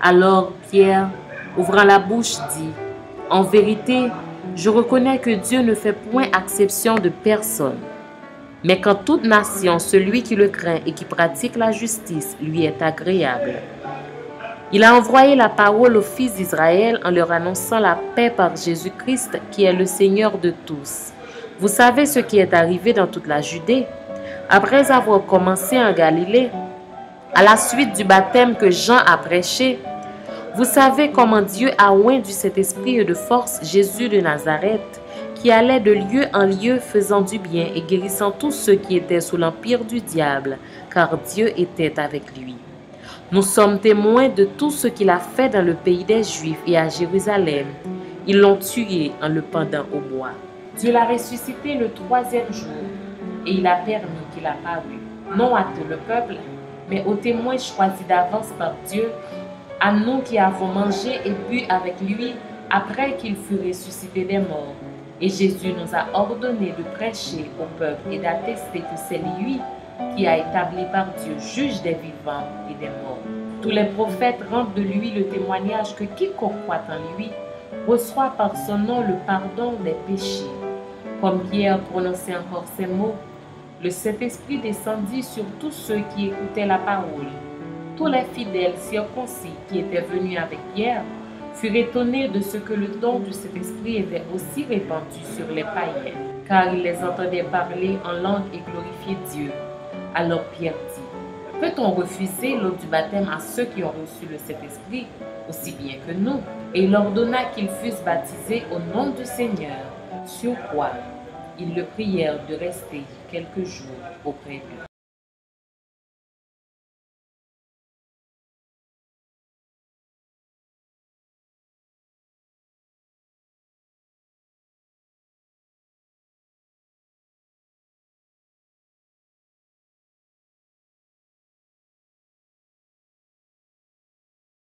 Alors Pierre, ouvrant la bouche, dit, « En vérité, je reconnais que Dieu ne fait point exception de personne. Mais qu'en toute nation, celui qui le craint et qui pratique la justice lui est agréable. » Il a envoyé la parole aux fils d'Israël en leur annonçant la paix par Jésus-Christ qui est le Seigneur de tous. Vous savez ce qui est arrivé dans toute la Judée. Après avoir commencé en Galilée, à la suite du baptême que Jean a prêché, vous savez comment Dieu a oint du Saint-Esprit et de force Jésus de Nazareth, qui allait de lieu en lieu faisant du bien et guérissant tous ceux qui étaient sous l'empire du diable, car Dieu était avec lui. Nous sommes témoins de tout ce qu'il a fait dans le pays des Juifs et à Jérusalem. Ils l'ont tué en le pendant au bois. Dieu l'a ressuscité le 3e jour et il a permis qu'il apparût, non à tout le peuple, mais aux témoins choisis d'avance par Dieu, à nous qui avons mangé et bu avec lui après qu'il fut ressuscité des morts. Et Jésus nous a ordonné de prêcher au peuple et d'attester que c'est lui qui a établi par Dieu juge des vivants et des morts. Tous les prophètes rendent de lui le témoignage que quiconque croit en lui reçoit par son nom le pardon des péchés. Comme Pierre prononçait encore ces mots, le Saint-Esprit descendit sur tous ceux qui écoutaient la parole. Tous les fidèles circoncis qui étaient venus avec Pierre furent étonnés de ce que le don du Saint-Esprit était aussi répandu sur les païens, car ils les entendaient parler en langue et glorifier Dieu. Alors Pierre dit, « Peut-on refuser l'eau du baptême à ceux qui ont reçu le Saint-Esprit, aussi bien que nous ?» Et il ordonna qu'ils fussent baptisés au nom du Seigneur, sur quoi ils le prièrent de rester quelques jours auprès d'eux.